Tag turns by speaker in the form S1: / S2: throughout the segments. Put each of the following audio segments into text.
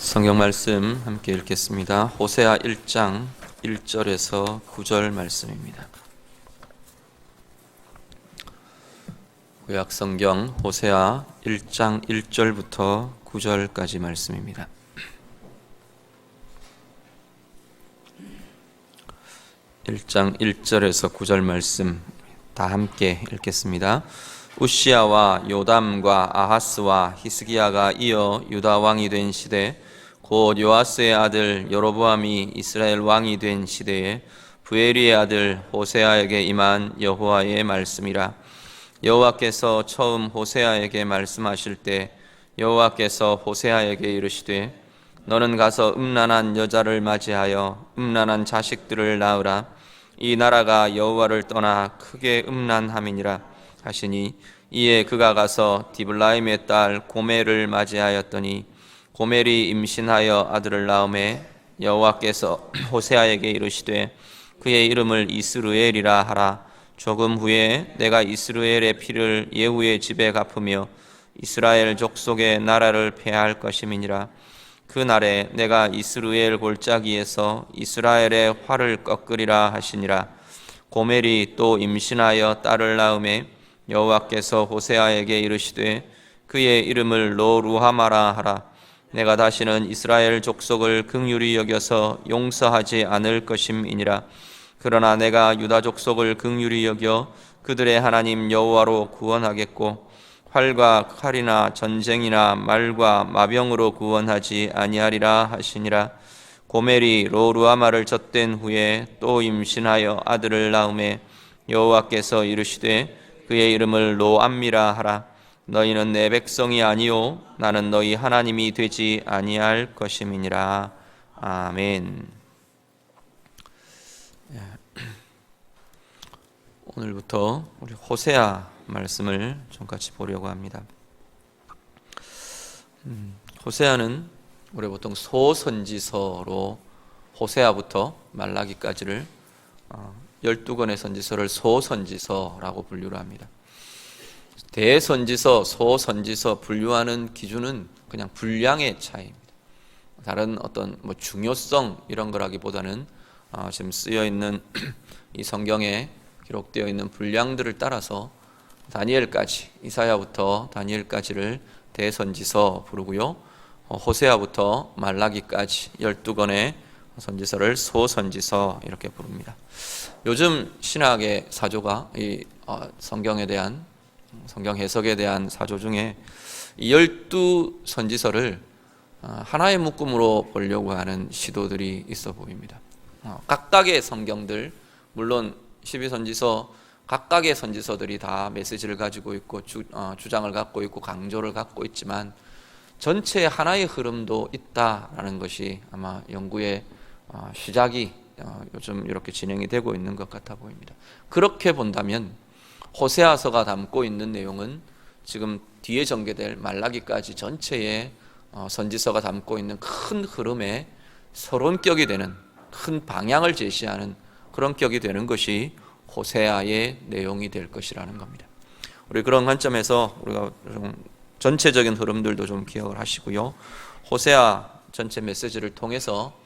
S1: 성경 말씀 함께 읽겠습니다. 호세아 1장 1절에서 9절 말씀입니다. 구약 성경 호세아 1장 1절부터 9절까지 말씀입니다. (1장 1절에서 9절) 말씀 다 함께 읽겠습니다. 우시야와 요담과 아하스와 히스기야가 이어 유다 왕이 된 시대, 곧 요아스의 아들 여로보암이 이스라엘 왕이 된 시대에 부엘리의 아들 호세아에게 임한 여호와의 말씀이라. 여호와께서 처음 호세아에게 말씀하실 때 여호와께서 호세아에게 이르시되, 너는 가서 음란한 여자를 맞이하여 음란한 자식들을 낳으라. 이 나라가 여호와를 떠나 크게 음란함이니라 하시니, 이에 그가 가서 디블라임의 딸 고멜을 맞이하였더니 고멜이 임신하여 아들을 낳음에 여호와께서 호세아에게 이르시되, 그의 이름을 이스루엘이라 하라. 조금 후에 내가 이스루엘의 피를 예후의 집에 갚으며 이스라엘 족속의 나라를 폐할 것임이니라. 그 날에 내가 이스루엘 골짜기에서 이스라엘의 활을 꺾으리라 하시니라. 고멜이 또 임신하여 딸을 낳음에 여호와께서 호세아에게 이르시되, 그의 이름을 로루하마라 하라. 내가 다시는 이스라엘 족속을 긍휼히 여겨서 용서하지 않을 것임이니라. 그러나 내가 유다 족속을 긍휼히 여겨 그들의 하나님 여호와로 구원하겠고, 활과 칼이나 전쟁이나 말과 마병으로 구원하지 아니하리라 하시니라. 고멜이 로루아마를 젖된 후에 또 임신하여 아들을 낳음에 여호와께서 이르시되, 그의 이름을 로암미라 하라. 너희는 내 백성이 아니요 나는 너희 하나님이 되지 아니할 것임이니라. 아멘. 오늘부터 우리 호세아 말씀을 좀 같이 보려고 합니다. 호세아는 우리 보통 소선지서로 호세아부터 말라기까지를 12권의 선지서를 소선지서라고 분류를 합니다. 대선지서, 소선지서 분류하는 기준은 그냥 분량의 차이입니다. 다른 어떤 중요성 이런 거라기보다는 지금 쓰여 있는 이 성경에 기록되어 있는 분량들을 따라서 다니엘까지, 이사야부터 다니엘까지를 대선지서 부르고요, 호세아부터 말라기까지 12권의 선지서를 소선지서 이렇게 부릅니다. 요즘 신학의 사조가 이 성경에 대한, 성경 해석에 대한 사조 중에 이 12선지서를 하나의 묶음으로 보려고 하는 시도들이 있어 보입니다. 각각의 성경들, 물론 12선지서 각각의 선지서들이 다 메시지를 가지고 있고 주장을 갖고 있고 강조를 갖고 있지만 전체 하나의 흐름도 있다라는 것이 아마 연구의 시작이 요즘 이렇게 진행이 되고 있는 것 같아 보입니다. 그렇게 본다면 호세아서가 담고 있는 내용은 지금 뒤에 전개될 말라기까지 전체의 선지서가 담고 있는 큰 흐름의 서론격이 되는, 큰 방향을 제시하는 그런 격이 되는 것이 호세아의 내용이 될 것이라는 겁니다. 우리 그런 관점에서 우리가 좀 전체적인 흐름들도 좀 기억을 하시고요, 호세아 전체 메시지를 통해서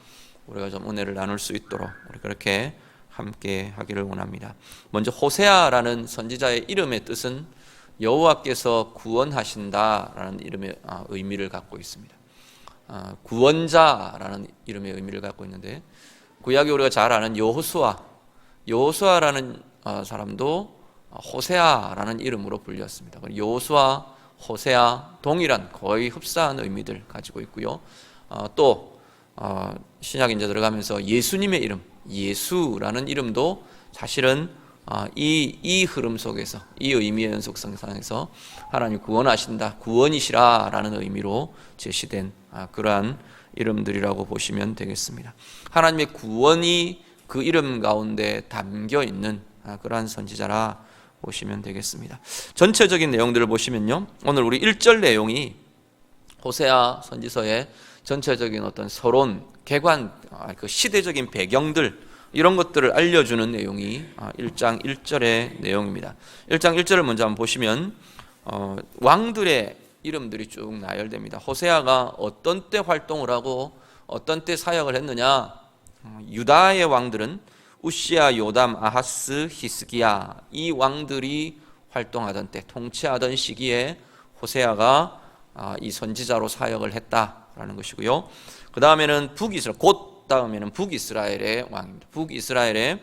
S1: 우리가 좀 은혜를 나눌 수 있도록 우리 그렇게 함께 하기를 원합니다. 먼저 호세아라는 선지자의 이름의 뜻은 여호와께서 구원하신다라는 이름의 의미를 갖고 있습니다. 구원자라는 이름의 의미를 갖고 있는데, 구약에 우리가 잘 아는 여호수아라는 사람도 호세아라는 이름으로 불렸습니다. 여호수아, 호세아 동일한 거의 흡사한 의미들 가지고 있고요. 또 신약 이제 들어가면서 예수님의 이름, 예수라는 이름도 사실은 이 흐름 속에서, 이 의미의 연속성상에서 하나님 구원하신다, 구원이시라라는 의미로 제시된 그러한 이름들이라고 보시면 되겠습니다. 하나님의 구원이 그 이름 가운데 담겨 있는 그러한 선지자라 보시면 되겠습니다. 전체적인 내용들을 보시면요, 오늘 우리 1절 내용이 호세아 선지서의 전체적인 어떤 서론, 개관, 그 시대적인 배경들, 이런 것들을 알려주는 내용이 1장 1절의 내용입니다. 1장 1절을 먼저 한번 보시면 왕들의 이름들이 쭉 나열됩니다. 호세아가 어떤 때 활동을 하고 어떤 때 사역을 했느냐? 유다의 왕들은 우시아, 요담, 아하스, 히스기야 이 왕들이 활동하던 때, 통치하던 시기에 호세아가 이 선지자로 사역을 했다라는 것이고요. 그 다음에는 곧 다음에는 북이스라엘의 왕입니다. 북이스라엘의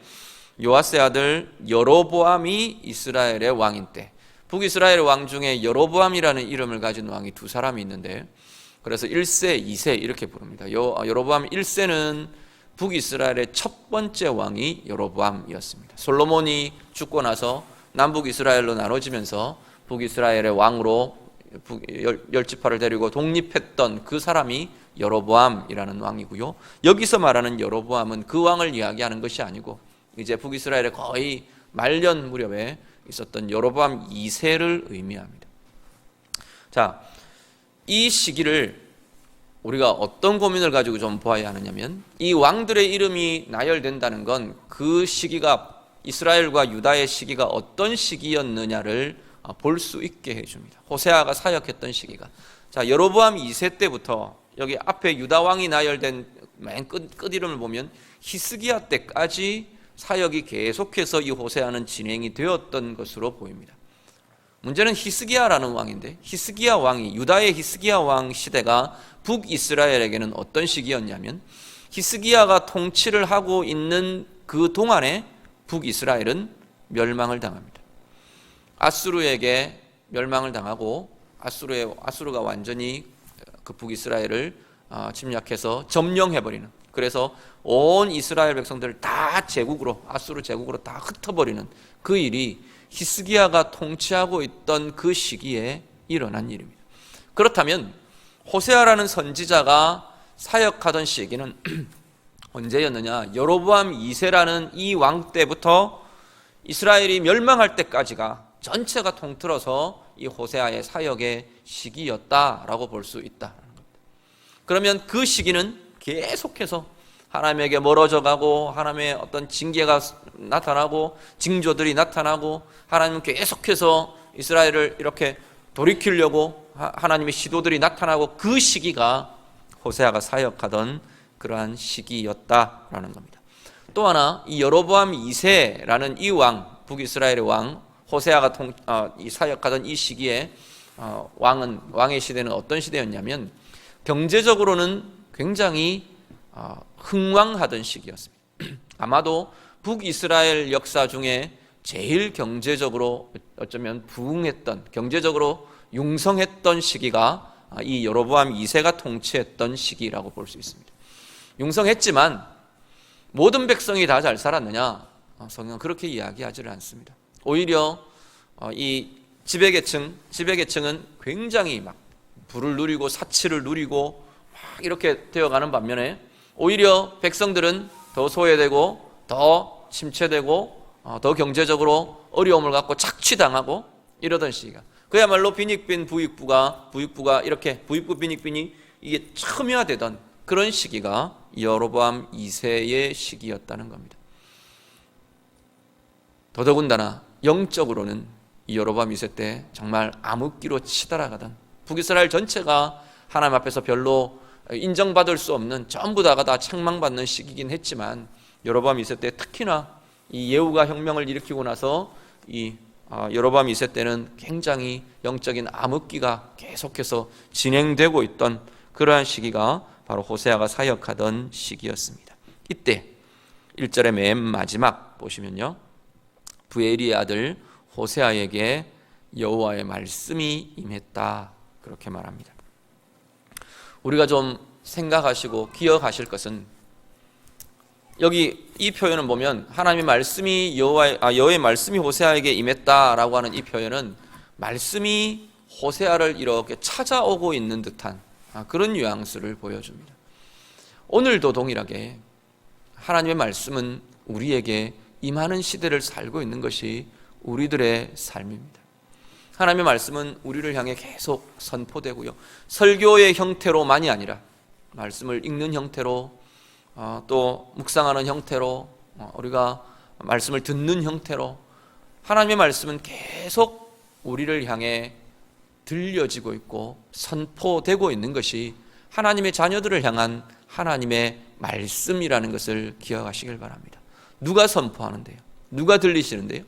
S1: 요아스의 아들 여로보암이 이스라엘의 왕인 때, 북이스라엘 왕 중에 여로보암이라는 이름을 가진 왕이 두 사람이 있는데, 그래서 1세, 2세 이렇게 부릅니다. 여로보암 1세는 북이스라엘의 첫 번째 왕이 여로보암이었습니다. 솔로몬이 죽고 나서 남북 이스라엘로 나눠지면서 북이스라엘의 왕으로 열지파를 데리고 독립했던 그 사람이 여로보암이라는 왕이고요. 여기서 말하는 여로보암은 그 왕을 이야기하는 것이 아니고 이제 북이스라엘의 거의 말년 무렵에 있었던 여로보암 2세를 의미합니다. 자, 이 시기를 우리가 어떤 고민을 가지고 좀 보아야 하느냐면, 이 왕들의 이름이 나열된다는 건 그 시기가, 이스라엘과 유다의 시기가 어떤 시기였느냐를 볼 수 있게 해줍니다. 호세아가 사역했던 시기가, 자, 여로보암 2세 때부터 여기 앞에 유다 왕이 나열된 맨 끝 이름을 보면 히스기야 때까지 사역이 계속해서 이 호세아는 진행이 되었던 것으로 보입니다. 문제는 히스기야라는 왕인데, 히스기야 왕이, 유다의 히스기야 왕 시대가 북이스라엘에게는 어떤 시기였냐면, 히스기야가 통치를 하고 있는 그 동안에 북이스라엘은 멸망을 당합니다. 아수르에게 멸망을 당하고, 아수르가 완전히 그 북이스라엘을 침략해서 점령해버리는, 그래서 온 이스라엘 백성들을 다 제국으로, 아수르 제국으로 다 흩어버리는 그 일이 히스기야가 통치하고 있던 그 시기에 일어난 일입니다. 그렇다면 호세아라는 선지자가 사역하던 시기는 언제였느냐? 여로보암 2세라는 이 왕 때부터 이스라엘이 멸망할 때까지가 전체가 통틀어서 이 호세아의 사역의 시기였다라고 볼 수 있다는 겁니다. 그러면 그 시기는 계속해서 하나님에게 멀어져 가고, 하나님의 어떤 징계가 나타나고, 징조들이 나타나고, 하나님은 계속해서 이스라엘을 이렇게 돌이키려고 하나님의 시도들이 나타나고, 그 시기가 호세아가 사역하던 그러한 시기였다라는 겁니다. 또 하나, 이 여로보암 2세라는 이 왕, 북이스라엘의 왕 호세아가 이 사역하던 이 시기에 왕의 시대는 어떤 시대였냐면, 경제적으로는 굉장히 흥왕하던 시기였습니다. 아마도 북이스라엘 역사 중에 제일 경제적으로 어쩌면 부흥했던, 경제적으로 융성했던 시기가 이 여로보암 2세가 통치했던 시기라고 볼 수 있습니다. 융성했지만 모든 백성이 다 잘 살았느냐? 성경은 그렇게 이야기하지를 않습니다. 오히려 이 지배계층은 굉장히 막 부를 누리고 사치를 누리고 막 이렇게 되어가는 반면에, 오히려 백성들은 더 소외되고 더 침체되고 더 경제적으로 어려움을 갖고 착취당하고 이러던 시기가, 그야말로 빈익빈 부익부가 이렇게 부익부 빈익빈이 이게 첨예화되던 그런 시기가 여로보암 2세의 시기였다는 겁니다. 더더군다나 영적으로는 이 여로보암 2세 때 정말 암흑기로 치달아가던, 북이스라엘 전체가 하나님 앞에서 별로 인정받을 수 없는, 전부 다가 다 책망받는 시기긴 했지만, 여로보암 2세 때 특히나 이 예후가 혁명을 일으키고 나서 이 여로보암 2세 때는 굉장히 영적인 암흑기가 계속해서 진행되고 있던 그러한 시기가 바로 호세아가 사역하던 시기였습니다. 이때 1절의 맨 마지막 보시면요, 부엘리의 아들 호세아에게 여호와의 말씀이 임했다, 그렇게 말합니다. 우리가 좀 생각하시고 기억하실 것은, 여기 이 표현을 보면 하나님의 말씀이 여호와의 말씀이 호세아에게 임했다라고 하는 이 표현은 말씀이 호세아를 이렇게 찾아오고 있는 듯한 그런 뉘앙스를 보여줍니다. 오늘도 동일하게 하나님의 말씀은 우리에게 임하는 시대를 살고 있는 것이 우리들의 삶입니다. 하나님의 말씀은 우리를 향해 계속 선포되고요, 설교의 형태로만이 아니라 말씀을 읽는 형태로, 또 묵상하는 형태로, 우리가 말씀을 듣는 형태로 하나님의 말씀은 계속 우리를 향해 들려지고 있고 선포되고 있는 것이 하나님의 자녀들을 향한 하나님의 말씀이라는 것을 기억하시길 바랍니다. 누가 선포하는데요? 누가 들리시는데요?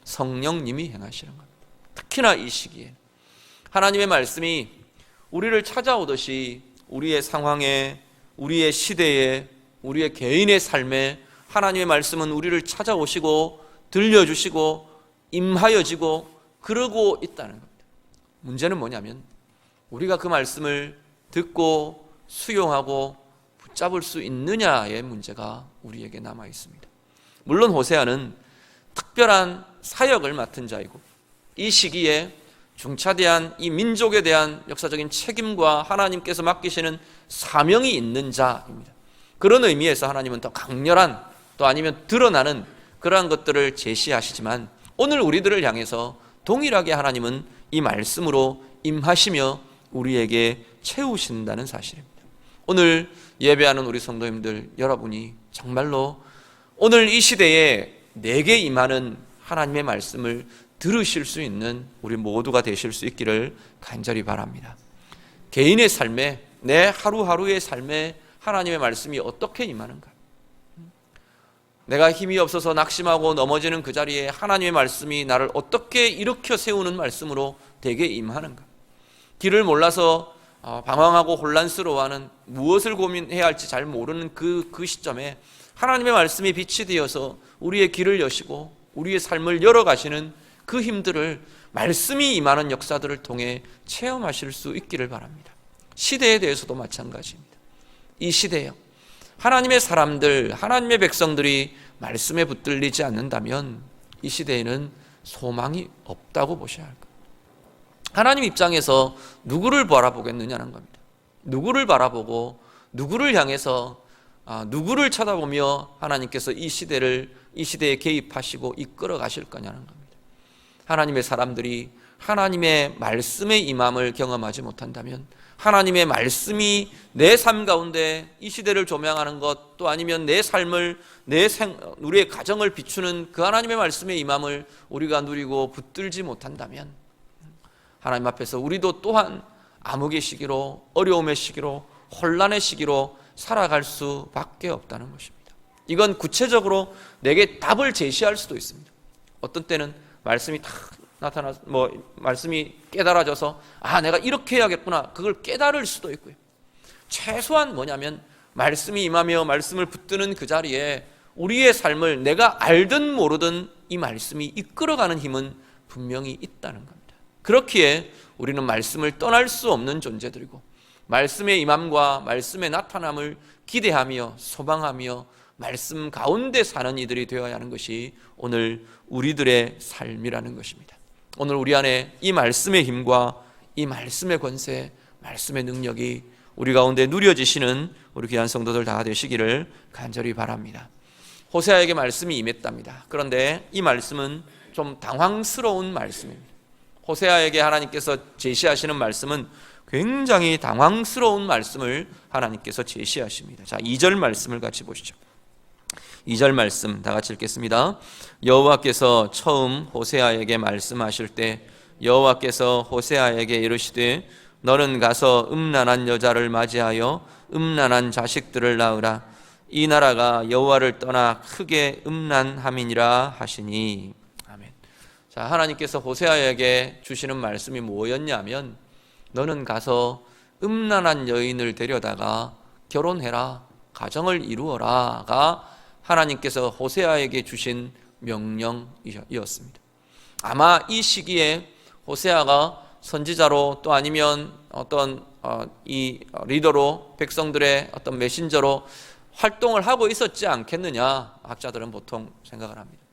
S1: 성령님이 행하시는 겁니다. 특히나 이 시기에 하나님의 말씀이 우리를 찾아오듯이 우리의 상황에, 우리의 시대에, 우리의 개인의 삶에 하나님의 말씀은 우리를 찾아오시고 들려주시고 임하여지고 그러고 있다는 겁니다. 문제는 뭐냐면 우리가 그 말씀을 듣고 수용하고 붙잡을 수 있느냐의 문제가 우리에게 남아 있습니다. 물론 호세아는 특별한 사역을 맡은 자이고 이 시기에 중차대한 이 민족에 대한 역사적인 책임과 하나님께서 맡기시는 사명이 있는 자입니다. 그런 의미에서 하나님은 더 강렬한 또 아니면 드러나는 그러한 것들을 제시하시지만 오늘 우리들을 향해서 동일하게 하나님은 이 말씀으로 임하시며 우리에게 채우신다는 사실입니다. 오늘 예배하는 우리 성도님들 여러분이 정말로 오늘 이 시대에 내게 임하는 하나님의 말씀을 들으실 수 있는 우리 모두가 되실 수 있기를 간절히 바랍니다. 개인의 삶에, 내 하루하루의 삶에 하나님의 말씀이 어떻게 임하는가? 내가 힘이 없어서 낙심하고 넘어지는 그 자리에 하나님의 말씀이 나를 어떻게 일으켜 세우는 말씀으로 내게 임하는가? 길을 몰라서 방황하고 혼란스러워하는, 무엇을 고민해야 할지 잘 모르는 그 시점에 하나님의 말씀이 빛이 되어서 우리의 길을 여시고 우리의 삶을 열어가시는 그 힘들을 말씀이 임하는 역사들을 통해 체험하실 수 있기를 바랍니다. 시대에 대해서도 마찬가지입니다. 이 시대요, 하나님의 사람들, 하나님의 백성들이 말씀에 붙들리지 않는다면 이 시대에는 소망이 없다고 보셔야 할 겁니다. 하나님 입장에서 누구를 바라보겠느냐는 겁니다. 누구를 바라보고 누구를 향해서 누구를 쳐다보며 하나님께서 이 시대에 개입하시고 이끌어 가실 거냐는 겁니다. 하나님의 사람들이 하나님의 말씀의 임함을 경험하지 못한다면, 하나님의 말씀이 내 삶 가운데 이 시대를 조명하는 것, 또 아니면 내 삶을, 우리의 가정을 비추는 그 하나님의 말씀의 임함을 우리가 누리고 붙들지 못한다면 하나님 앞에서 우리도 또한 암흑의 시기로, 어려움의 시기로, 혼란의 시기로 살아갈 수밖에 없다는 것입니다. 이건 구체적으로 내게 답을 제시할 수도 있습니다. 어떤 때는 말씀이 딱 나타나서 말씀이 깨달아져서 내가 이렇게 해야겠구나, 그걸 깨달을 수도 있고요. 최소한 뭐냐면 말씀이 임하며 말씀을 붙드는 그 자리에 우리의 삶을 내가 알든 모르든 이 말씀이 이끌어가는 힘은 분명히 있다는 겁니다. 그렇기에 우리는 말씀을 떠날 수 없는 존재들이고 말씀의 임함과 말씀의 나타남을 기대하며 소망하며 말씀 가운데 사는 이들이 되어야 하는 것이 오늘 우리들의 삶이라는 것입니다. 오늘 우리 안에 이 말씀의 힘과 이 말씀의 권세, 말씀의 능력이 우리 가운데 누려지시는 우리 귀한 성도들 다 되시기를 간절히 바랍니다. 호세아에게 말씀이 임했답니다. 그런데 이 말씀은 좀 당황스러운 말씀입니다. 호세아에게 하나님께서 제시하시는 말씀은 굉장히 당황스러운 말씀을 하나님께서 제시하십니다. 자, 2절 말씀을 같이 보시죠. 2절 말씀 다 같이 읽겠습니다. 여호와께서 처음 호세아에게 말씀하실 때 여호와께서 호세아에게 이르시되 너는 가서 음란한 여자를 맞이하여 음란한 자식들을 낳으라. 이 나라가 여호와를 떠나 크게 음란함이니라 하시니. 아멘. 자, 하나님께서 호세아에게 주시는 말씀이 뭐였냐면 너는 가서 음란한 여인을 데려다가 결혼해라, 가정을 이루어라가 하나님께서 호세아에게 주신 명령이었습니다. 아마 이 시기에 호세아가 선지자로 또 아니면 어떤 이 리더로 백성들의 어떤 메신저로 활동을 하고 있었지 않겠느냐 학자들은 보통 생각을 합니다.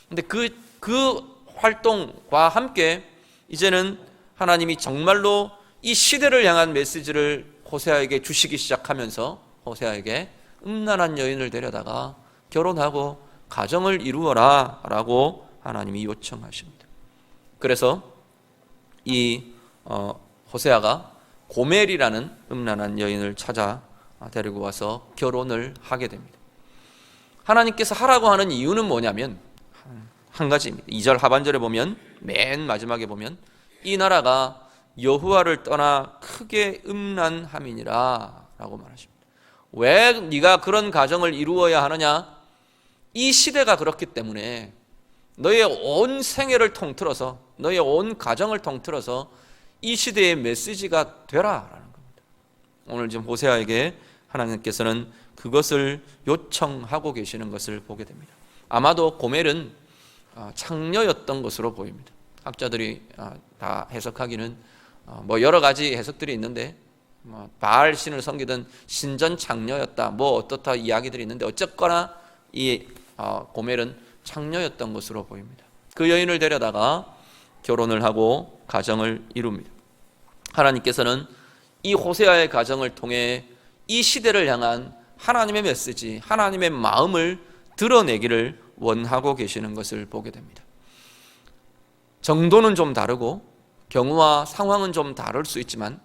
S1: 근데 그 활동과 함께 이제는 하나님이 정말로 이 시대를 향한 메시지를 호세아에게 주시기 시작하면서 호세아에게 음란한 여인을 데려다가 결혼하고 가정을 이루어라 라고 하나님이 요청하십니다. 그래서 이 호세아가 고멜이라는 음란한 여인을 찾아 데리고 와서 결혼을 하게 됩니다. 하나님께서 하라고 하는 이유는 뭐냐면 한 가지입니다. 2절 하반절에 보면, 맨 마지막에 보면 이 나라가 여호와를 떠나 크게 음란함이니라 라고 말하십니다. 왜 네가 그런 가정을 이루어야 하느냐? 이 시대가 그렇기 때문에 너의 온 생애를 통틀어서, 너의 온 가정을 통틀어서 이 시대의 메시지가 되라라는 겁니다. 오늘 지금 호세아에게 하나님께서는 그것을 요청하고 계시는 것을 보게 됩니다. 아마도 고멜은 창녀였던 것으로 보입니다. 학자들이 다 해석하기는 뭐 여러 가지 해석들이 있는데, 바알 신을 섬기던 신전 창녀였다, 뭐 어떻다 이야기들이 있는데, 어쨌거나 이 고멜은 창녀였던 것으로 보입니다. 그 여인을 데려다가 결혼을 하고 가정을 이룹니다. 하나님께서는 이 호세아의 가정을 통해 이 시대를 향한 하나님의 메시지, 하나님의 마음을 드러내기를 원하고 계시는 것을 보게 됩니다. 정도는 좀 다르고 경우와 상황은 좀 다를 수 있지만,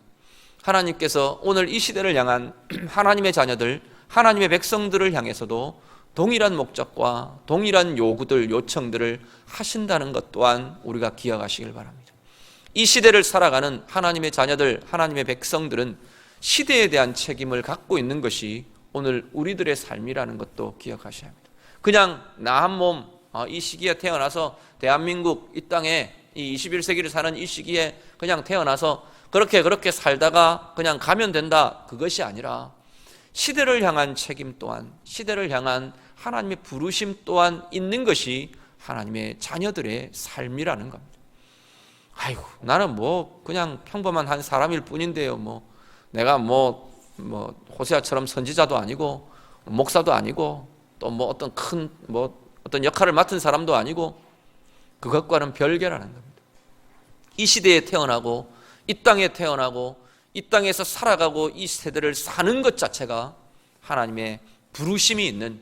S1: 하나님께서 오늘 이 시대를 향한 하나님의 자녀들, 하나님의 백성들을 향해서도 동일한 목적과 동일한 요구들, 요청들을 하신다는 것 또한 우리가 기억하시길 바랍니다. 이 시대를 살아가는 하나님의 자녀들, 하나님의 백성들은 시대에 대한 책임을 갖고 있는 것이 오늘 우리들의 삶이라는 것도 기억하셔야 합니다. 그냥 나 한 몸 이 시기에 태어나서 대한민국 이 땅에 이 21세기를 사는 이 시기에 그냥 태어나서 그렇게 살다가 그냥 가면 된다, 그것이 아니라 시대를 향한 책임 또한, 시대를 향한 하나님의 부르심 또한 있는 것이 하나님의 자녀들의 삶이라는 겁니다. 아이고, 나는 뭐 그냥 평범한 한 사람일 뿐인데요, 내가 호세아처럼 선지자도 아니고 목사도 아니고 또 어떤 큰 어떤 역할을 맡은 사람도 아니고, 그것과는 별개라는 겁니다. 이 시대에 태어나고 이 땅에 태어나고 이 땅에서 살아가고 이 세대를 사는 것 자체가 하나님의 부르심이 있는,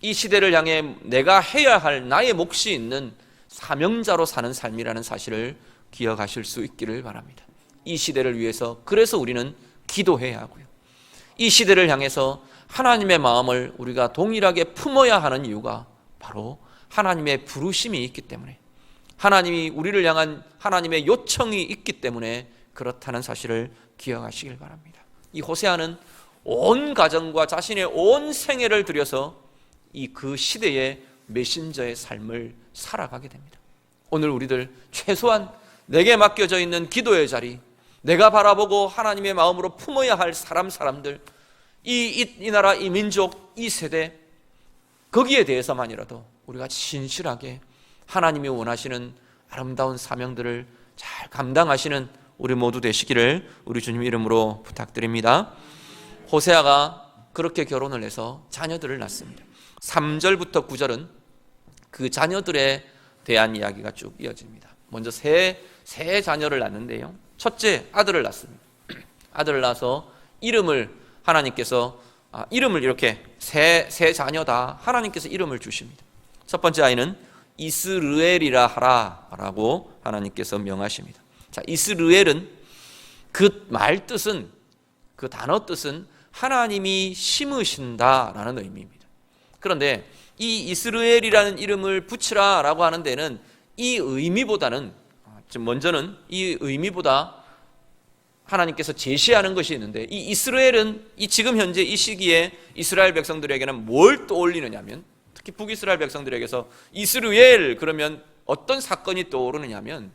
S1: 이 시대를 향해 내가 해야 할 나의 몫이 있는 사명자로 사는 삶이라는 사실을 기억하실 수 있기를 바랍니다. 이 시대를 위해서 그래서 우리는 기도해야 하고요, 이 시대를 향해서 하나님의 마음을 우리가 동일하게 품어야 하는 이유가 바로 하나님의 부르심이 있기 때문에, 하나님이 우리를 향한 하나님의 요청이 있기 때문에 그렇다는 사실을 기억하시길 바랍니다. 이 호세아는 온 가정과 자신의 온 생애를 들여서 그 시대의 메신저의 삶을 살아가게 됩니다. 오늘 우리들 최소한 내게 맡겨져 있는 기도의 자리, 내가 바라보고 하나님의 마음으로 품어야 할 사람들, 이 나라, 이 민족, 이 세대, 거기에 대해서만이라도 우리가 신실하게 하나님이 원하시는 아름다운 사명들을 잘 감당하시는 우리 모두 되시기를 우리 주님 이름으로 부탁드립니다. 호세아가 그렇게 결혼을 해서 자녀들을 낳습니다. 3절부터 9절은 그 자녀들에 대한 이야기가 쭉 이어집니다. 먼저 세 자녀를 낳는데요, 첫째 아들을 낳습니다. 아들을 낳아서 이름을 하나님께서 이름을 이렇게 세 자녀다 하나님께서 이름을 주십니다. 첫 번째 아이는 이스르엘이라 하라라고 하나님께서 명하십니다. 자, 이스르엘은 그 말 뜻은, 그 단어 뜻은 하나님이 심으신다라는 의미입니다. 그런데 이 이스라엘이라는 이름을 붙이라라고 하는 데는 이 의미보다는, 먼저는 이 의미보다 하나님께서 제시하는 것이 있는데, 이 이스라엘은 지금 현재 이 시기에 이스라엘 백성들에게는 뭘 떠올리느냐면, 특히 북이스라엘 백성들에게서 이스라엘 그러면 어떤 사건이 떠오르느냐면,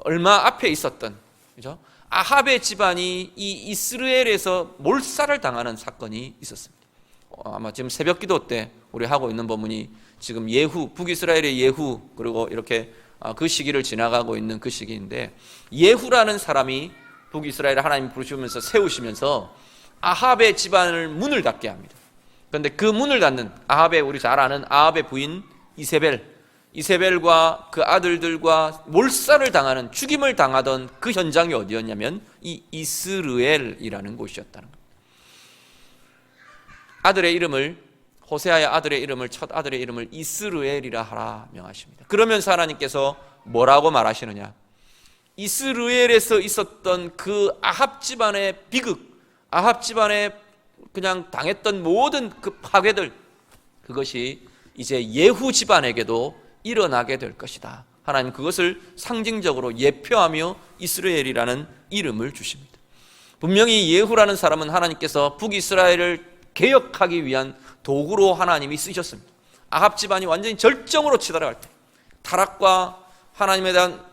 S1: 얼마 앞에 있었던, 그죠? 아합의 집안이 이 이스라엘에서 몰살을 당하는 사건이 있었습니다. 아마 지금 새벽 기도 때 우리 하고 있는 본문이 지금 북이스라엘의 예후, 그리고 이렇게 그 시기를 지나가고 있는 그 시기인데, 예후라는 사람이 북이스라엘을 하나님 부르시면서 세우시면서 아합의 집안을 문을 닫게 합니다. 그런데 그 문을 닫는 우리 잘 아는 아합의 부인 이세벨과 그 아들들과 몰살을 당하는, 죽임을 당하던 그 현장이 어디였냐면 이 이스라엘이라는 곳이었다는 겁니다. 호세아의 아들의 이름을, 첫 아들의 이름을 이스라엘이라 하라 명하십니다. 그러면서 하나님께서 뭐라고 말하시느냐, 이스라엘에서 있었던 그 아합 집안의 비극, 아합 집안에 그냥 당했던 모든 그 파괴들, 그것이 이제 예후 집안에게도 일어나게 될 것이다. 하나님 그것을 상징적으로 예표하며 이스라엘이라는 이름을 주십니다. 분명히 예후라는 사람은 하나님께서 북이스라엘을 개혁하기 위한 도구로 하나님이 쓰셨습니다. 아합 집안이 완전히 절정으로 치달아갈 때, 타락과 하나님에 대한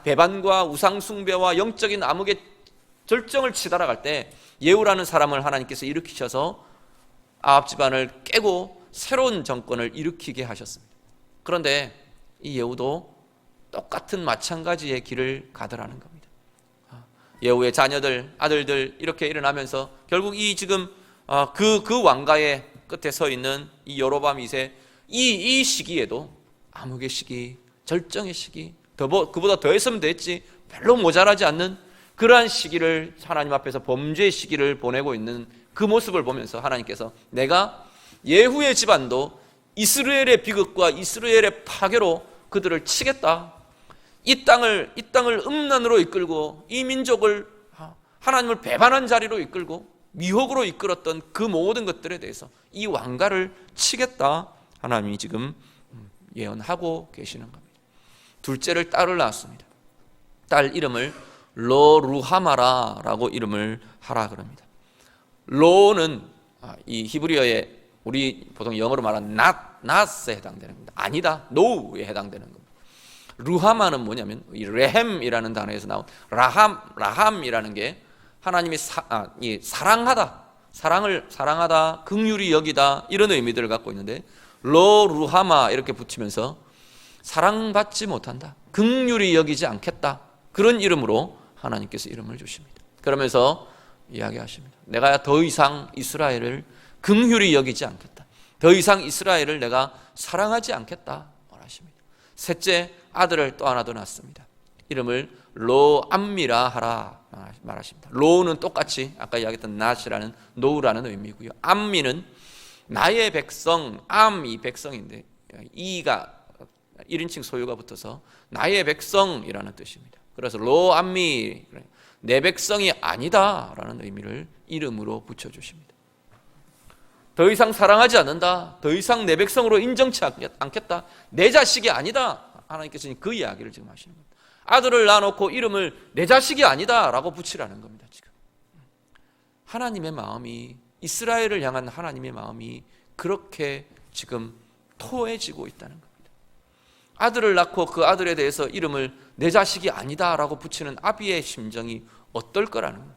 S1: 배반과 우상 숭배와 영적인 암흑의 절정을 치달아갈 때 예후라는 사람을 하나님께서 일으키셔서 아합 집안을 깨고 새로운 정권을 일으키게 하셨습니다. 그런데 이 예후도 똑같은 마찬가지의 길을 가더라는 겁니다. 예후의 자녀들, 아들들 이렇게 일어나면서 결국 이 지금 그 왕가의 끝에 서 있는 이 여로보암 2세 이 시기에도 암흑의 시기, 절정의 시기, 그보다 더 했으면 됐지 별로 모자라지 않는 그러한 시기를 하나님 앞에서 범죄의 시기를 보내고 있는 그 모습을 보면서 하나님께서 내가 예후의 집안도 이스라엘의 비극과 이스라엘의 파괴로 그들을 치겠다. 이 땅을 음란으로 이끌고 이 민족을 하나님을 배반한 자리로 이끌고 미혹으로 이끌었던 그 모든 것들에 대해서 이 왕가를 치겠다. 하나님이 지금 예언하고 계시는 겁니다. 둘째를 딸을 낳았습니다. 딸 이름을 로루하마라라고 이름을 하라 그럽니다. 로는 이 히브리어의 우리 보통 영어로 말하는 not에 해당되는 겁니다. 아니다, no에 해당되는 겁니다. 루하마는 뭐냐면 이 레헴이라는 단어에서 나온 라함이라는 게 하나님이 사랑하다, 사랑을 사랑하다, 긍휼히 여기다 이런 의미들을 갖고 있는데 로루하마 이렇게 붙이면서 사랑받지 못한다, 긍휼히 여기지 않겠다, 그런 이름으로 하나님께서 이름을 주십니다. 그러면서 이야기하십니다. 내가 더 이상 이스라엘을 긍휼히 여기지 않겠다, 더 이상 이스라엘을 내가 사랑하지 않겠다 말하십니다. 셋째 아들을 또 하나 더 낳습니다. 이름을 로암미라 하라 말하십니다. 로는 똑같이 아까 이야기했던 낫이라는 노우라는 의미고요. 암미는 나의 백성, 암이 백성인데 이가 1인칭 소유가 붙어서 나의 백성이라는 뜻입니다. 그래서 로암미, 내 백성이 아니다 라는 의미를 이름으로 붙여주십니다. 더 이상 사랑하지 않는다, 더 이상 내 백성으로 인정치 않겠다, 내 자식이 아니다, 하나님께서는 그 이야기를 지금 하시는 겁니다. 아들을 낳아놓고 이름을 내 자식이 아니다 라고 붙이라는 겁니다. 지금 하나님의 마음이, 이스라엘을 향한 하나님의 마음이 그렇게 지금 토해지고 있다는 겁니다. 아들을 낳고 그 아들에 대해서 이름을 내 자식이 아니다 라고 붙이는 아비의 심정이 어떨 거라는 거예요.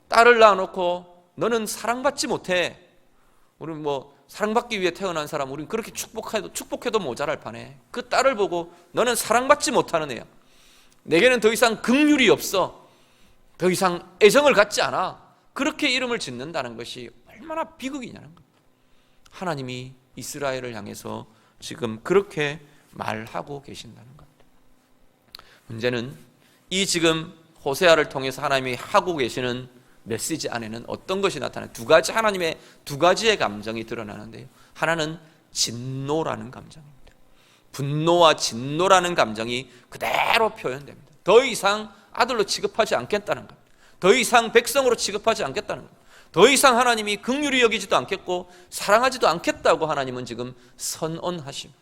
S1: 딸을 낳아놓고 너는 사랑받지 못해, 우리 사랑받기 위해 태어난 사람, 우리는 그렇게 축복해도 모자랄 판에 그 딸을 보고 너는 사랑받지 못하는 애야, 내게는 더 이상 긍휼이 없어, 더 이상 애정을 갖지 않아, 그렇게 이름을 짓는다는 것이 얼마나 비극이냐는 겁니다. 하나님이 이스라엘을 향해서 지금 그렇게 말하고 계신다는 겁니다. 문제는 이 지금 호세아를 통해서 하나님이 하고 계시는 메시지 안에는 어떤 것이 나타나요? 하나님의 두 가지의 감정이 드러나는데요. 하나는 진노라는 감정입니다. 분노와 진노라는 감정이 그대로 표현됩니다. 더 이상 아들로 취급하지 않겠다는 겁니다. 더 이상 백성으로 취급하지 않겠다는 겁니다. 더 이상 하나님이 긍휼히 여기지도 않겠고 사랑하지도 않겠다고 하나님은 지금 선언하십니다.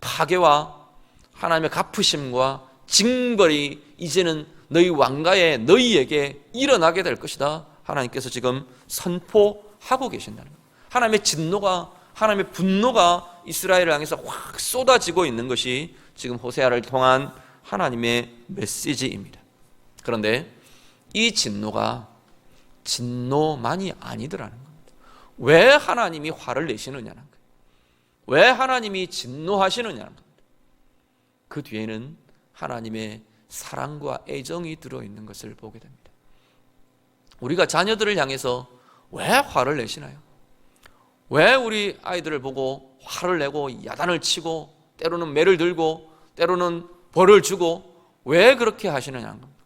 S1: 파괴와 하나님의 갚으심과 징벌이 이제는 너희 왕가에 너희에게 일어나게 될 것이다, 하나님께서 지금 선포하고 계신다는 겁니다. 하나님의 진노가, 하나님의 분노가 이스라엘을 향해서 확 쏟아지고 있는 것이 지금 호세아를 통한 하나님의 메시지입니다. 그런데 이 진노가 진노만이 아니더라는 겁니다. 왜 하나님이 화를 내시느냐는 거예요. 왜 하나님이 진노하시느냐는 겁니다. 그 뒤에는 하나님의 사랑과 애정이 들어있는 것을 보게 됩니다. 우리가 자녀들을 향해서 왜 화를 내시나요? 왜 우리 아이들을 보고 화를 내고 야단을 치고 때로는 매를 들고 때로는 벌을 주고 왜 그렇게 하시느냐는 겁니다.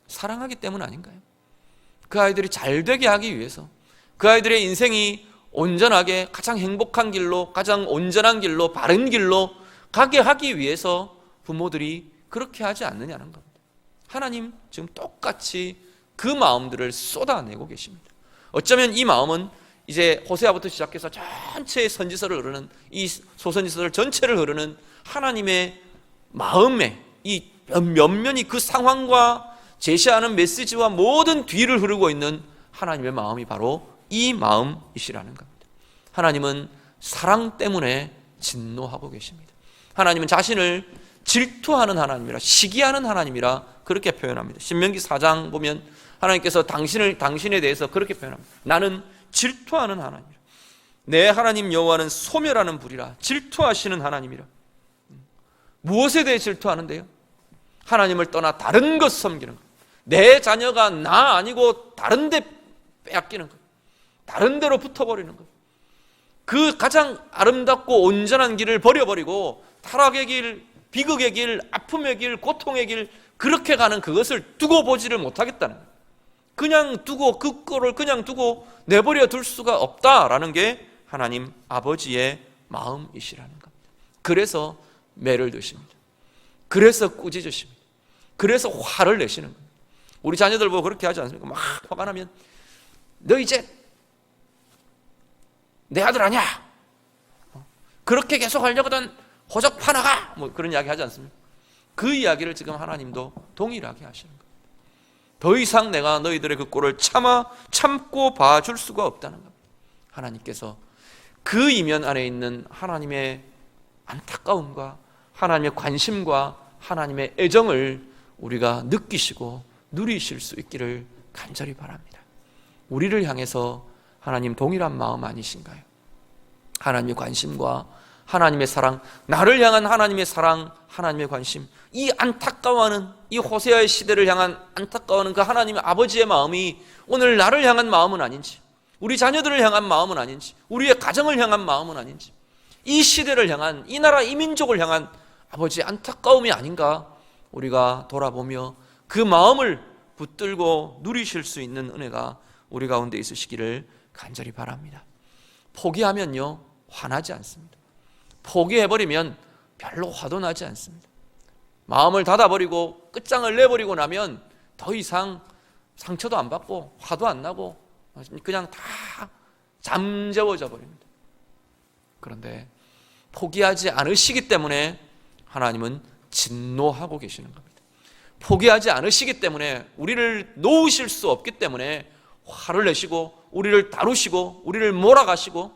S1: 사랑하기 때문 아닌가요? 그 아이들이 잘 되게 하기 위해서, 그 아이들의 인생이 온전하게 가장 행복한 길로, 가장 온전한 길로, 바른 길로 가게 하기 위해서 부모들이 그렇게 하지 않느냐는 겁니다. 하나님 지금 똑같이 그 마음들을 쏟아내고 계십니다. 어쩌면 이 마음은 이제 호세아부터 시작해서 전체의 선지서를 흐르는, 이 소선지서를 전체를 흐르는 하나님의 마음에 이 면면이 그 상황과 제시하는 메시지와 모든 뒤를 흐르고 있는 하나님의 마음이 바로 이 마음이시라는 겁니다. 하나님은 사랑 때문에 진노하고 계십니다. 하나님은 자신을 질투하는 하나님이라, 시기하는 하나님이라 그렇게 표현합니다. 신명기 4장 보면 하나님께서 당신에 대해서 그렇게 표현합니다. 나는 질투하는 하나님이라. 내 하나님 여호와는 소멸하는 불이라. 질투하시는 하나님이라. 무엇에 대해 질투하는데요? 하나님을 떠나 다른 것 섬기는 것. 내 자녀가 나 아니고 다른 데 빼앗기는 것. 다른 데로 붙어버리는 것. 그 가장 아름답고 온전한 길을 버려버리고 타락의 길, 비극의 길, 아픔의 길, 고통의 길, 그렇게 가는 그것을 두고 보지를 못하겠다는 거예요. 그냥 두고, 그 꼴을 그냥 두고 내버려 둘 수가 없다라는 게 하나님 아버지의 마음이시라는 겁니다. 그래서 매를 드십니다. 그래서 꾸짖으십니다. 그래서 화를 내시는 겁니다. 우리 자녀들 보고 그렇게 하지 않습니까? 막 화가 나면 너 이제 내 아들 아니야. 그렇게 계속 하려거든 호적 파나가. 뭐 그런 이야기 하지 않습니까? 그 이야기를 지금 하나님도 동일하게 하시는 거예요. 더 이상 내가 너희들의 그 꼴을 참고 봐줄 수가 없다는 겁니다. 하나님께서 그 이면 안에 있는 하나님의 안타까움과 하나님의 관심과 하나님의 애정을 우리가 느끼시고 누리실 수 있기를 간절히 바랍니다. 우리를 향해서 하나님 동일한 마음 아니신가요? 하나님의 관심과 하나님의 사랑, 나를 향한 하나님의 사랑, 하나님의 관심, 이 안타까워하는, 이 호세아의 시대를 향한 안타까워하는 그 하나님의 아버지의 마음이 오늘 나를 향한 마음은 아닌지, 우리 자녀들을 향한 마음은 아닌지, 우리의 가정을 향한 마음은 아닌지, 이 시대를 향한, 이 나라 이 민족을 향한 아버지의 안타까움이 아닌가 우리가 돌아보며 그 마음을 붙들고 누리실 수 있는 은혜가 우리 가운데 있으시기를 간절히 바랍니다. 포기하면요 화나지 않습니다. 포기해버리면 별로 화도 나지 않습니다. 마음을 닫아버리고 끝장을 내버리고 나면 더 이상 상처도 안 받고 화도 안 나고 그냥 다 잠재워져 버립니다. 그런데 포기하지 않으시기 때문에 하나님은 진노하고 계시는 겁니다. 포기하지 않으시기 때문에, 우리를 놓으실 수 없기 때문에 화를 내시고 우리를 다루시고 우리를 몰아가시고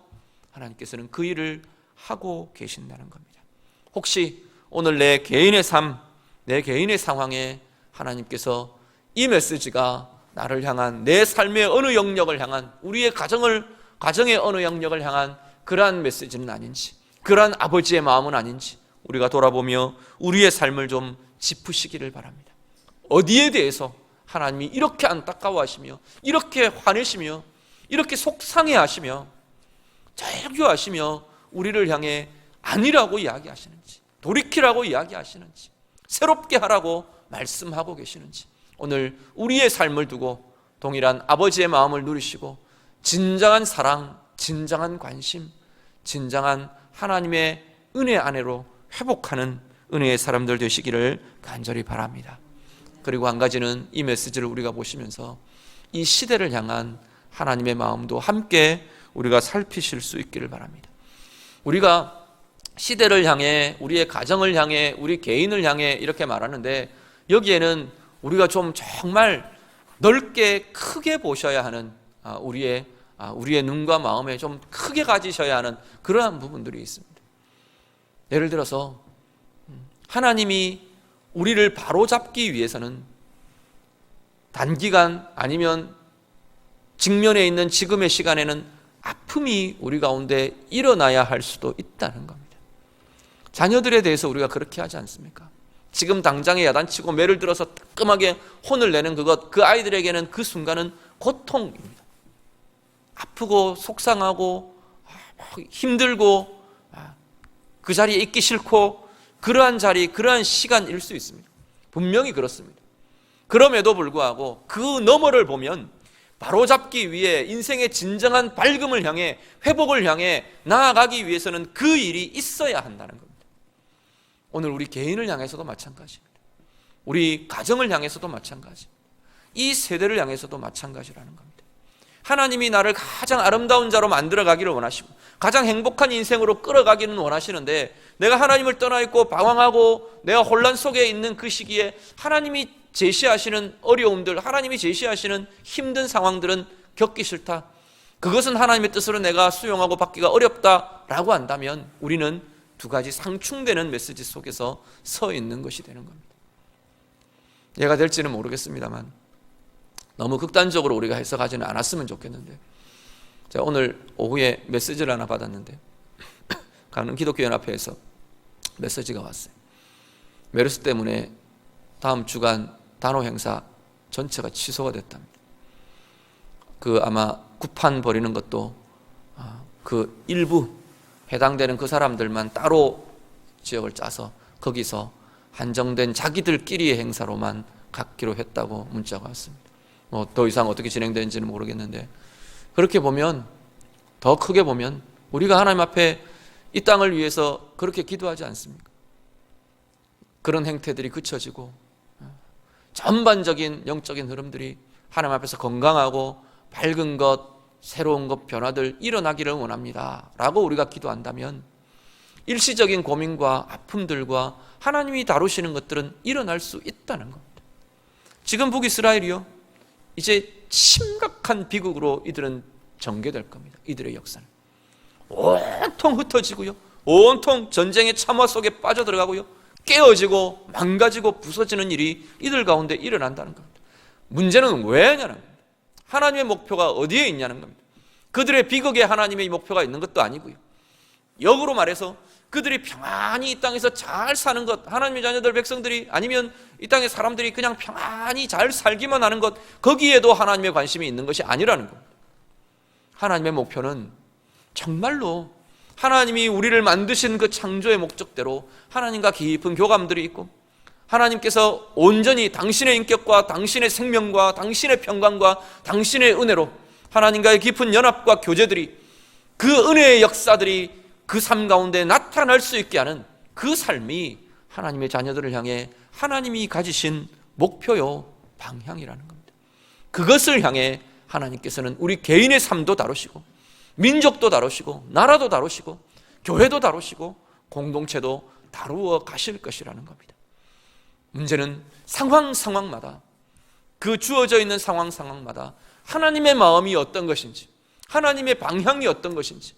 S1: 하나님께서는 그 일을 하고 계신다는 겁니다. 혹시 오늘 내 개인의 삶, 내 개인의 상황에 하나님께서 이 메시지가 나를 향한, 내 삶의 어느 영역을 향한, 우리의 가정의 어느 영역을 향한 그러한 메시지는 아닌지, 그러한 아버지의 마음은 아닌지 우리가 돌아보며 우리의 삶을 좀 짚으시기를 바랍니다. 어디에 대해서 하나님이 이렇게 안타까워하시며 이렇게 화내시며 이렇게 속상해하시며 절규하시며 우리를 향해 아니라고 이야기하시는지, 돌이키라고 이야기하시는지, 새롭게 하라고 말씀하고 계시는지, 오늘 우리의 삶을 두고 동일한 아버지의 마음을 누리시고 진정한 사랑, 진정한 관심, 진정한 하나님의 은혜 안에로 회복하는 은혜의 사람들 되시기를 간절히 바랍니다. 그리고 한 가지는 이 메시지를 우리가 보시면서 이 시대를 향한 하나님의 마음도 함께 우리가 살피실 수 있기를 바랍니다. 우리가 시대를 향해, 우리의 가정을 향해, 우리 개인을 향해 이렇게 말하는데 여기에는 우리가 좀 정말 넓게 크게 보셔야 하는 우리의 눈과 마음에 좀 크게 가지셔야 하는 그러한 부분들이 있습니다. 예를 들어서 하나님이 우리를 바로잡기 위해서는 단기간 아니면 직면에 있는 지금의 시간에는 아픔이 우리 가운데 일어나야 할 수도 있다는 겁니다. 자녀들에 대해서 우리가 그렇게 하지 않습니까? 지금 당장에 야단치고 매를 들어서 따끔하게 혼을 내는 그것, 그 아이들에게는 그 순간은 고통입니다. 아프고 속상하고 힘들고 그 자리에 있기 싫고 그러한 자리, 그러한 시간일 수 있습니다. 분명히 그렇습니다. 그럼에도 불구하고 그 너머를 보면 바로잡기 위해 인생의 진정한 밝음을 향해, 회복을 향해 나아가기 위해서는 그 일이 있어야 한다는 겁니다. 오늘 우리 개인을 향해서도 마찬가지입니다. 우리 가정을 향해서도 마찬가지, 이 세대를 향해서도 마찬가지라는 겁니다. 하나님이 나를 가장 아름다운 자로 만들어 가기를 원하시고 가장 행복한 인생으로 끌어가기는 원하시는데, 내가 하나님을 떠나 있고 방황하고 내가 혼란 속에 있는 그 시기에 하나님이 제시하시는 어려움들, 하나님이 제시하시는 힘든 상황들은 겪기 싫다, 그것은 하나님의 뜻으로 내가 수용하고 받기가 어렵다라고 한다면 우리는 두 가지 상충되는 메시지 속에서 서 있는 것이 되는 겁니다. 이해가 될지는 모르겠습니다만 너무 극단적으로 우리가 해석하지는 않았으면 좋겠는데, 제가 오늘 오후에 메시지를 하나 받았는데 강릉 기독교연합회에서 메시지가 왔어요. 메르스 때문에 다음 주간 단오 행사 전체가 취소가 됐답니다. 그 아마 구판 벌이는 것도 그 일부 해당되는 그 사람들만 따로 지역을 짜서 거기서 한정된 자기들끼리의 행사로만 갖기로 했다고 문자가 왔습니다. 더 이상 어떻게 진행되는지는 모르겠는데, 그렇게 보면, 더 크게 보면 우리가 하나님 앞에 이 땅을 위해서 그렇게 기도하지 않습니까? 그런 행태들이 그쳐지고 전반적인 영적인 흐름들이 하나님 앞에서 건강하고 밝은 것, 새로운 것, 변화들 일어나기를 원합니다 라고 우리가 기도한다면 일시적인 고민과 아픔들과 하나님이 다루시는 것들은 일어날 수 있다는 겁니다. 지금 북이스라엘이요, 이제 심각한 비극으로 이들은 전개될 겁니다. 이들의 역사는 온통 흩어지고요, 온통 전쟁의 참화 속에 빠져들어가고요, 깨어지고 망가지고 부서지는 일이 이들 가운데 일어난다는 겁니다. 문제는 왜냐는 겁니다. 하나님의 목표가 어디에 있냐는 겁니다. 그들의 비극에 하나님의 목표가 있는 것도 아니고요, 역으로 말해서 그들이 평안히 이 땅에서 잘 사는 것, 하나님의 자녀들 백성들이 아니면 이 땅의 사람들이 그냥 평안히 잘 살기만 하는 것, 거기에도 하나님의 관심이 있는 것이 아니라는 겁니다. 하나님의 목표는 정말로 하나님이 우리를 만드신 그 창조의 목적대로 하나님과 깊은 교감들이 있고, 하나님께서 온전히 당신의 인격과 당신의 생명과 당신의 평강과 당신의 은혜로 하나님과의 깊은 연합과 교제들이, 그 은혜의 역사들이 그 삶 가운데 나타날 수 있게 하는 그 삶이 하나님의 자녀들을 향해 하나님이 가지신 목표요, 방향이라는 겁니다. 그것을 향해 하나님께서는 우리 개인의 삶도 다루시고 민족도 다루시고 나라도 다루시고 교회도 다루시고 공동체도 다루어 가실 것이라는 겁니다. 문제는 상황마다, 그 주어져 있는 상황마다 하나님의 마음이 어떤 것인지, 하나님의 방향이 어떤 것인지,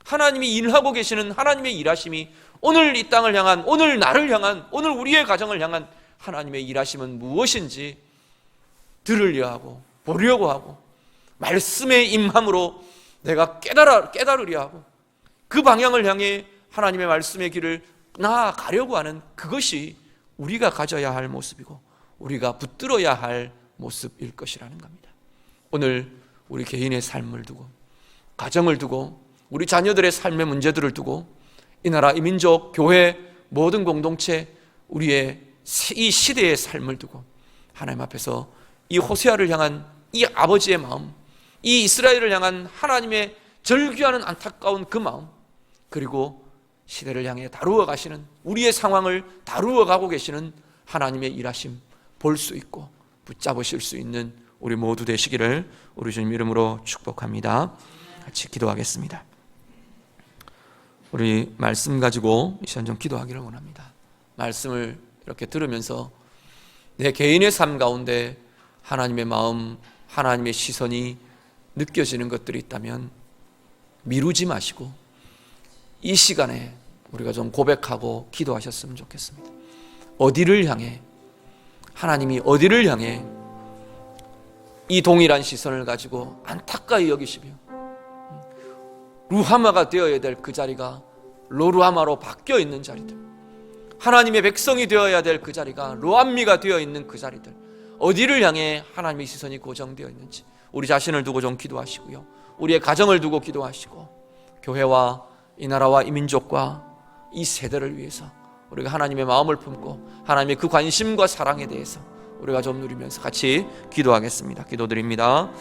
S1: 하나님이 일하고 계시는 하나님의 일하심이 오늘 이 땅을 향한, 오늘 나를 향한, 오늘 우리의 가정을 향한 하나님의 일하심은 무엇인지 들으려 하고 보려고 하고 말씀의 임함으로 내가 깨달으려 하고 그 방향을 향해 하나님의 말씀의 길을 나아가려고 하는, 그것이 우리가 가져야 할 모습이고 우리가 붙들어야 할 모습일 것이라는 겁니다. 오늘 우리 개인의 삶을 두고, 가정을 두고, 우리 자녀들의 삶의 문제들을 두고, 이 나라, 이 민족, 교회, 모든 공동체, 우리의 이 시대의 삶을 두고 하나님 앞에서 이 호세아를 향한 이 아버지의 마음, 이 이스라엘을 향한 하나님의 절규하는 안타까운 그 마음, 그리고 시대를 향해 다루어 가시는, 우리의 상황을 다루어 가고 계시는 하나님의 일하심 볼 수 있고 붙잡으실 수 있는 우리 모두 되시기를 우리 주님 이름으로 축복합니다. 같이 기도하겠습니다. 우리 말씀 가지고 이 시간 좀 기도하기를 원합니다. 말씀을 이렇게 들으면서 내 개인의 삶 가운데 하나님의 마음, 하나님의 시선이 느껴지는 것들이 있다면 미루지 마시고 이 시간에 우리가 좀 고백하고 기도하셨으면 좋겠습니다. 어디를 향해, 하나님이 어디를 향해 이 동일한 시선을 가지고 안타까이 여기시며 루하마가 되어야 될 그 자리가 로루하마로 바뀌어 있는 자리들, 하나님의 백성이 되어야 될 그 자리가 로암미가 되어 있는 그 자리들, 어디를 향해 하나님의 시선이 고정되어 있는지 우리 자신을 두고 좀 기도하시고요, 우리의 가정을 두고 기도하시고 교회와 이 나라와 이 민족과 이 세대를 위해서 우리가 하나님의 마음을 품고 하나님의 그 관심과 사랑에 대해서 우리가 좀 누리면서 같이 기도하겠습니다. 기도드립니다.